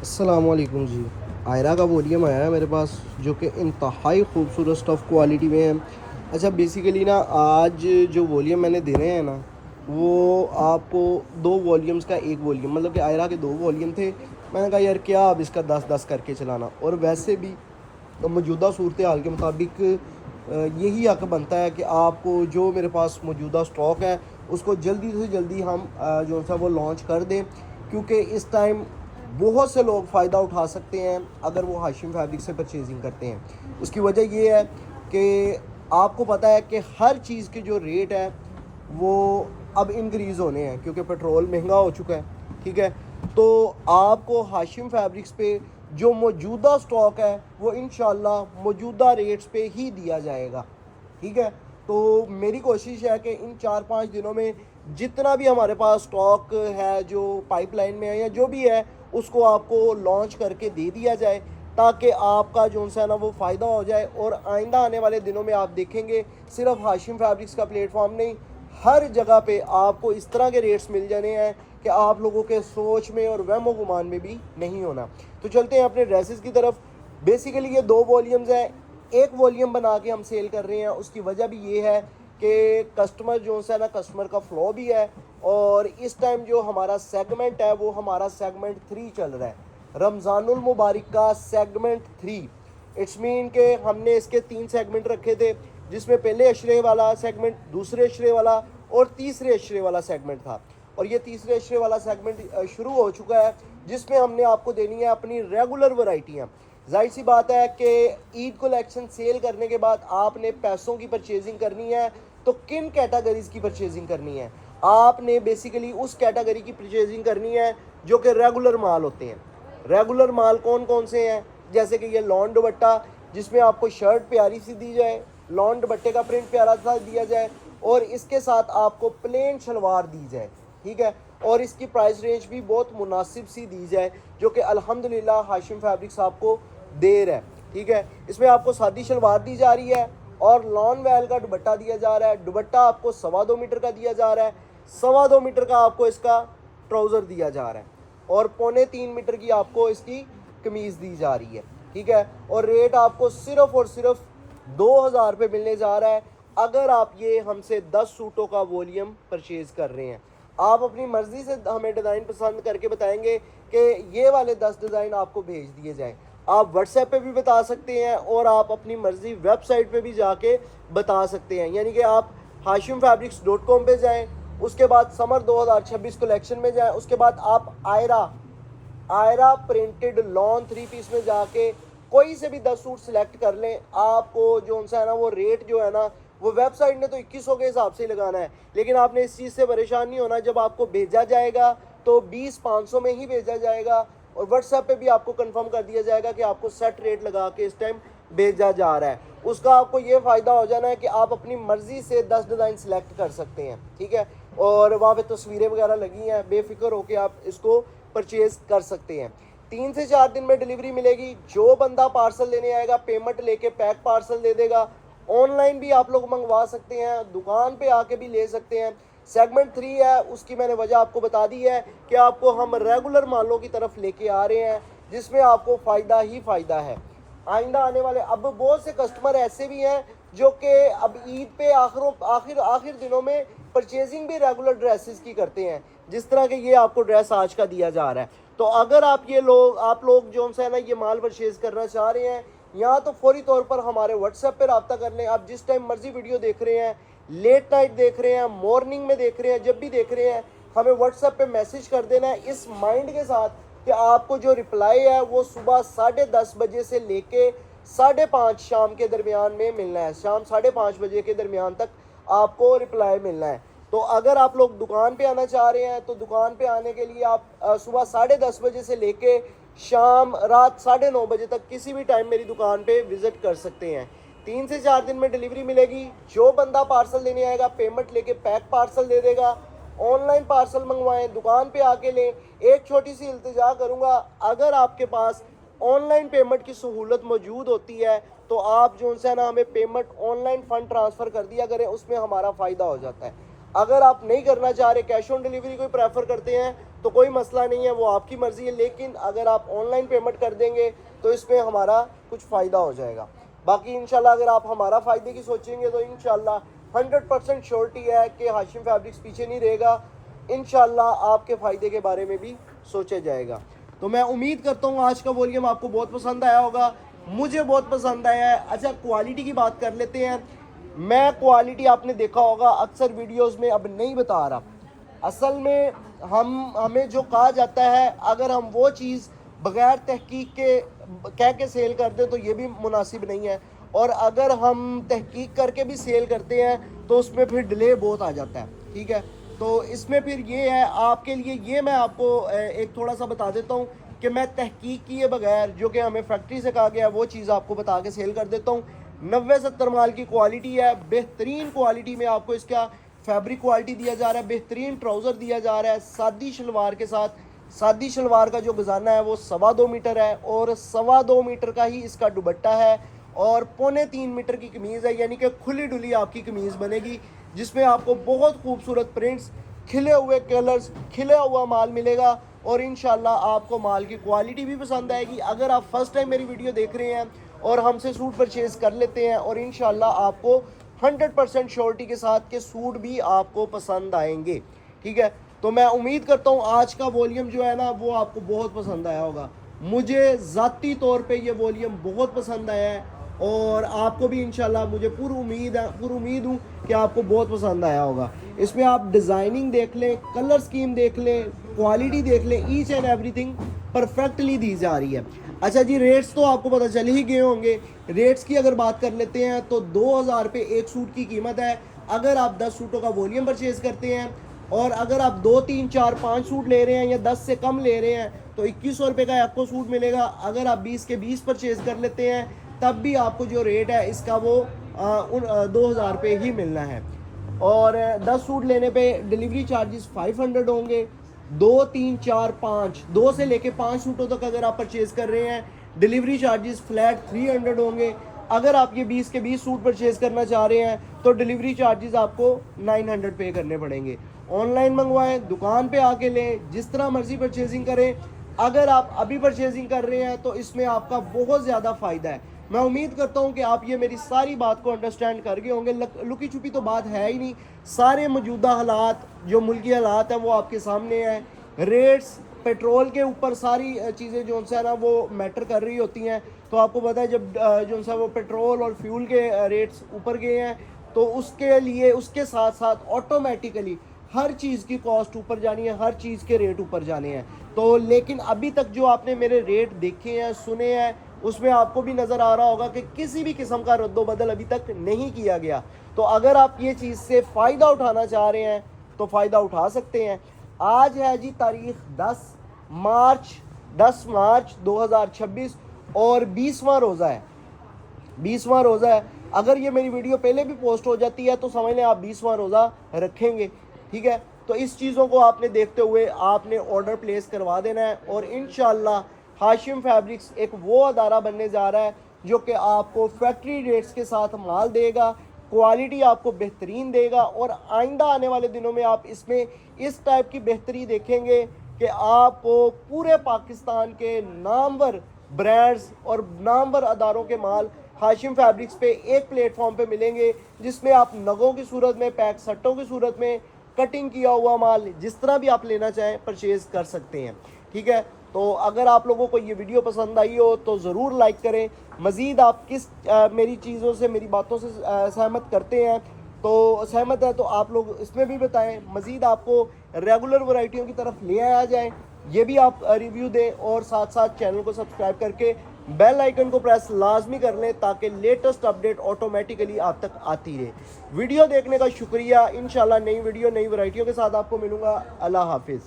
अस्सलामुअलैकुम जी। आयरा का वॉल्यूम आया है मेरे पास जो कि इंतहाई खूबसूरत स्टफ़ क्वालिटी में है। अच्छा बेसिकली ना आज जो वॉल्यूम मैंने देने हैं ना वो आपको दो वॉल्यूम्स का एक वॉल्यूम मतलब कि आयरा के दो वॉल्यूम थे। मैंने कहा यार क्या अब इसका 10-10 करके चलाना, और वैसे भी मौजूदा सूरत हाल के मुताबिक यही हक बनता है कि आपको जो मेरे पास मौजूदा स्टॉक है उसको जल्दी से जल्दी हम जो सा वो लॉन्च कर दें, क्योंकि इस टाइम बहुत से लोग फ़ायदा उठा सकते हैं अगर वो हाशिम फैब्रिक से परचेजिंग करते हैं। उसकी वजह ये है कि आपको पता है कि हर चीज़ के जो रेट है वो अब इंक्रीज़ होने हैं क्योंकि पेट्रोल महंगा हो चुका है। ठीक है, तो आपको हाशिम फैब्रिक्स पे जो मौजूदा स्टॉक है वो इंशाल्लाह मौजूदा रेट्स पे ही दिया जाएगा। ठीक है, तो मेरी कोशिश है कि इन 4-5 दिनों में जितना भी हमारे पास स्टॉक है जो पाइपलाइन में है या जो भी है उसको आपको लॉन्च करके दे दिया जाए, ताकि आपका जो सा ना वो फ़ायदा हो जाए। और आइंदा आने वाले दिनों में आप देखेंगे सिर्फ हाशिम फैब्रिक्स का प्लेटफॉर्म नहीं, हर जगह पे आपको इस तरह के रेट्स मिल जाने हैं कि आप लोगों के सोच में और वहमो गुमान में भी नहीं होना। तो चलते हैं अपने ड्रेसेस की तरफ। बेसिकली ये दो वॉल्यूम्स हैं, एक वॉल्यूम बना के हम सेल कर रहे हैं। उसकी वजह भी ये है कि कस्टमर जो है ना, कस्टमर का फ्लो भी है, और इस टाइम जो हमारा सेगमेंट है वो हमारा सेगमेंट 3 चल रहा है, रमज़ानुल मुबारक का सेगमेंट 3। इट्स मीन के हमने इसके 3 सेगमेंट रखे थे, जिसमें पहले अशरे वाला सेगमेंट, दूसरे अशरे वाला और तीसरे अशरे वाला सेगमेंट था। और ये तीसरे अशरे वाला सेगमेंट शुरू हो चुका है, जिसमें हमने आपको देनी है अपनी रेगुलर वैरायटियाँ। जाहिर सी बात है कि ईद कलेक्शन सेल करने के बाद आपने पैसों की परचेजिंग करनी है, तो किन कैटेगरीज की परचेजिंग करनी है? आपने बेसिकली उस कैटेगरी की परचेजिंग करनी है जो कि रेगुलर माल होते हैं। रेगुलर माल कौन कौन से हैं? जैसे कि ये लॉन दुपट्टा, जिसमें आपको शर्ट प्यारी सी दी जाए, लॉन दुपट्टे का प्रिंट प्यारा सा दिया जाए, और इसके साथ आपको प्लेन शलवार दी जाए। ठीक है, और इसकी प्राइस रेंज भी बहुत मुनासिब सी दी जाए, जो कि अल्हम्दुलिल्लाह हाशिम फैब्रिक्स आपको दे रहा है। ठीक है, इसमें आपको सादी शलवार दी जा रही है और लॉन वेल का दुपट्टा दिया जा रहा है। दुपट्टा आपको 2.25 मीटर का दिया जा रहा है, 2.25 मीटर का आपको इसका ट्राउज़र दिया जा रहा है, और 3.25 मीटर की आपको इसकी कमीज़ दी जा रही है। ठीक है, और रेट आपको सिर्फ और सिर्फ 2,000 रुपये मिलने जा रहा है अगर आप ये हमसे 10 सूटों का वॉल्यूम परचेज़ कर रहे हैं। आप अपनी मर्ज़ी से हमें डिज़ाइन पसंद करके बताएंगे कि ये वाले 10 डिज़ाइन आपको भेज दिए जाएँ। आप व्हाट्सएप पे भी बता सकते हैं और आप अपनी मर्ज़ी वेबसाइट पे भी जाके बता सकते हैं। यानी कि आप hashimfabrics.com पे जाएं, उसके बाद समर 2026 कलेक्शन में जाएं, उसके बाद आप आयरा आयरा प्रिंटेड लॉन 3 पीस में जाके कोई से भी 10 सूट सिलेक्ट कर लें। आपको जो है ना वो रेट जो है ना वो वेबसाइट ने तो 2100 के हिसाब से ही लगाना है, लेकिन आपने इस चीज़ से परेशान नहीं होना। जब आपको भेजा जाएगा तो 20-500 में ही भेजा जाएगा, और व्हाट्सएप पे भी आपको कंफर्म कर दिया जाएगा कि आपको सेट रेट लगा के इस टाइम भेजा जा रहा है। उसका आपको ये फ़ायदा हो जाना है कि आप अपनी मर्ज़ी से 10 डिज़ाइन सेलेक्ट कर सकते हैं। ठीक है, और वहाँ पे तस्वीरें वगैरह लगी हैं, बेफिक्र होकर आप इसको परचेज़ कर सकते हैं। 3 से 4 दिन में डिलीवरी मिलेगी। जो बंदा पार्सल लेने आएगा पेमेंट लेके पैक पार्सल दे देगा। ऑनलाइन भी आप लोग मंगवा सकते हैं, दुकान पे आके भी ले सकते हैं। सेगमेंट 3 है, उसकी मैंने वजह आपको बता दी है कि आपको हम रेगुलर मालों की तरफ लेके आ रहे हैं, जिसमें आपको फ़ायदा ही फ़ायदा है। आइंदा आने वाले अब बहुत से कस्टमर ऐसे भी हैं जो कि अब ईद पे आखिर दिनों में परचेजिंग भी रेगुलर ड्रेसेस की करते हैं, जिस तरह के ये आपको ड्रेस आज का दिया जा रहा है। तो अगर आप लोग जो है ना ये माल परचेज करना चाह रहे हैं, या तो फौरी तौर पर हमारे व्हाट्सएप पर रब्ता कर लें। आप जिस टाइम मर्जी वीडियो देख रहे हैं, लेट नाइट देख रहे हैं, मॉर्निंग में देख रहे हैं, जब भी देख रहे हैं, हमें व्हाट्सएप पे मैसेज कर देना है इस माइंड के साथ कि आपको जो रिप्लाई है वो सुबह 10:30 बजे से लेके 5:30 शाम के दरमियान में मिलना है। शाम 5:30 बजे के दरमियान तक आपको रिप्लाई मिलना है। तो अगर आप लोग दुकान पे आना चाह रहे हैं तो दुकान पे आने के लिए आप सुबह 10:30 बजे से लेके शाम रात 9:30 बजे तक किसी भी टाइम मेरी दुकान पे विज़िट कर सकते हैं। 3 से 4 दिन में डिलीवरी मिलेगी। जो बंदा पार्सल लेने आएगा पेमेंट लेके पैक पार्सल दे देगा। ऑनलाइन पार्सल मंगवाएं, दुकान पे आके लें। एक छोटी सी इल्तिजा करूँगा, अगर आपके पास ऑनलाइन पेमेंट की सहूलत मौजूद होती है तो आप जो है ना हमें पेमेंट ऑनलाइन फ़ंड ट्रांसफ़र कर दिया करें, उसमें हमारा फ़ायदा हो जाता है। अगर आप नहीं करना चाह रहे, कैश ऑन डिलीवरी कोई प्रेफर करते हैं, तो कोई मसला नहीं है, वो आपकी मर्ज़ी है। लेकिन अगर आप ऑनलाइन पेमेंट कर देंगे तो इसमें हमारा कुछ फ़ायदा हो जाएगा। बाकी इंशाल्लाह अगर आप हमारा फ़ायदे की सोचेंगे तो इंशाल्लाह 100% श्योरिटी है कि हाशिम फैब्रिक्स पीछे नहीं रहेगा। इंशाल्लाह आपके फ़ायदे के बारे में भी सोचा जाएगा। तो मैं उम्मीद करता हूँ आज का वॉल्यूम आपको बहुत पसंद आया होगा, मुझे बहुत पसंद आया है। अच्छा, क्वालिटी की बात कर लेते हैं। मैं क्वालिटी आपने देखा होगा अक्सर वीडियोस में अब नहीं बता रहा। असल में हमें जो कहा जाता है, अगर हम वो चीज़ बग़ैर तहकीक के कह के सेल कर दें तो ये भी मुनासिब नहीं है, और अगर हम तहकीक करके भी सेल करते हैं तो उसमें फिर डिले बहुत आ जाता है। ठीक है, तो इसमें फिर ये है आपके लिए, ये मैं आपको एक थोड़ा सा बता देता हूँ कि मैं तहकीक किए बगैर जो कि हमें फैक्ट्री से कहा गया है वो चीज़ आपको बता के सेल कर देता हूँ। 90-70 माल की क्वालिटी है, बेहतरीन क्वालिटी में आपको इसका फैब्रिक क्वालिटी दिया जा रहा है, बेहतरीन ट्राउज़र दिया जा रहा है सादी शलवार के साथ। सादी शलवार का जो गजाना है वो 2.25 मीटर है, और 2.25 मीटर का ही इसका दुपट्टा है, और 3.25 मीटर की कमीज़ है, यानी कि खुली डुली आपकी कमीज़ बनेगी, जिसमें आपको बहुत खूबसूरत प्रिंट्स, खिले हुए कलर्स, खिला हुआ माल मिलेगा। और इंशाल्लाह आपको माल की क्वालिटी भी पसंद आएगी। अगर आप फर्स्ट टाइम मेरी वीडियो देख रहे हैं और हमसे सूट परचेज़ कर लेते हैं, और इंशाल्लाह आपको 100% श्योरिटी के साथ के सूट भी आपको पसंद आएंगे। ठीक है, तो मैं उम्मीद करता हूँ आज का वॉल्यूम जो है ना वो आपको बहुत पसंद आया होगा। मुझे ज़ाती तौर पे ये वॉल्यूम बहुत पसंद आया है, और आपको भी इंशाल्लाह मुझे पूरी उम्मीद हूँ कि आपको बहुत पसंद आया होगा। इसमें आप डिज़ाइनिंग देख लें, कलर स्कीम देख लें, क्वालिटी देख लें, ईच एंड एवरीथिंग परफेक्टली दी जा रही है। अच्छा जी, रेट्स तो आपको पता चल ही गए होंगे। रेट्स की अगर बात कर लेते हैं तो 2000 रुपये एक सूट की कीमत है अगर आप 10 सूटों का वॉल्यूम परचेज़ करते हैं, और अगर आप 2, 3, 4, 5 सूट ले रहे हैं या 10 से कम ले रहे हैं तो 2100 रुपये का आपको सूट मिलेगा। अगर आप 20 के 20 परचेज़ कर लेते हैं तब भी आपको जो रेट है इसका वो 2000 रुपये ही मिलना है। और 10 सूट लेने पे डिलीवरी चार्जेस 500 होंगे। 2, 3, 4, 5, 2 से लेके 5 सूटों तक अगर आप परचेज़ कर रहे हैं डिलीवरी चार्जेस फ्लैट 300 होंगे। अगर आप ये 20 के 20 सूट परचेज़ करना चाह रहे हैं तो डिलीवरी चार्जेस आपको 900 पे करने पड़ेंगे। ऑनलाइन मंगवाएं, दुकान पे आके लें, जिस तरह मर्जी परचेजिंग करें। अगर आप अभी परचेजिंग कर रहे हैं तो इसमें आपका बहुत ज़्यादा फ़ायदा है। मैं उम्मीद करता हूं कि आप ये मेरी सारी बात को अंडरस्टैंड कर गए होंगे। लुकी छुपी तो बात है ही नहीं, सारे मौजूदा हालात जो मुल्की हालात हैं वो आपके सामने हैं। रेट्स, पेट्रोल के ऊपर सारी चीज़ें जो है ना वो मैटर कर रही होती हैं। तो आपको पता है जब जो सा वो पेट्रोल और फ्यूल के रेट्स ऊपर गए हैं तो उसके लिए उसके साथ साथ ऑटोमेटिकली हर चीज़ की कॉस्ट ऊपर जानी है, हर चीज़ के रेट ऊपर जाने हैं। तो लेकिन अभी तक जो आपने मेरे रेट देखे हैं, सुने हैं, उसमें आपको भी नज़र आ रहा होगा कि किसी भी किस्म का रद्दोबदल अभी तक नहीं किया गया। तो अगर आप ये चीज़ से फ़ायदा उठाना चाह रहे हैं तो फ़ायदा उठा सकते हैं। आज है जी तारीख़ 10 मार्च 2026 और 20वां रोज़ा है। 20वां रोज़ा है। अगर ये मेरी वीडियो पहले भी पोस्ट हो जाती है तो समझ लें आप 20वां रोज़ा रखेंगे। ठीक है, तो इस चीज़ों को आपने देखते हुए आपने ऑर्डर प्लेस करवा देना है, और इंशाल्लाह हाशिम फैब्रिक्स एक वो अदारा बनने जा रहा है जो कि आपको फैक्ट्री रेट्स के साथ माल देगा, क्वालिटी आपको बेहतरीन देगा, और आइंदा आने वाले दिनों में आप इसमें इस टाइप की बेहतरी देखेंगे कि आपको पूरे पाकिस्तान के नामवर ब्रांड्स और नामवर अदारों के माल हाशिम फैब्रिक्स पे एक प्लेटफॉर्म पे मिलेंगे, जिसमें आप नगों की सूरत में, पैक सट्टों की सूरत में, कटिंग किया हुआ माल जिस तरह भी आप लेना चाहें परचेज़ कर सकते हैं। ठीक है, तो अगर आप लोगों को ये वीडियो पसंद आई हो तो ज़रूर लाइक करें। मज़ीद आप किस मेरी चीज़ों से, मेरी बातों से सहमत करते हैं, तो सहमत है तो आप लोग इसमें भी बताएं। मज़ीद आपको रेगुलर वैरायटियों की तरफ ले आया जाए, ये भी आप रिव्यू दें, और साथ साथ चैनल को सब्सक्राइब करके बेल आइकन को प्रेस लाजमी कर लें ताकि लेटेस्ट अपडेट ऑटोमेटिकली आप तक आती रहे। वीडियो देखने का शुक्रिया। इंशाल्लाह नई वीडियो, नई वैरायटियों के साथ आपको मिलूँगा। अल्लाह हाफिज़।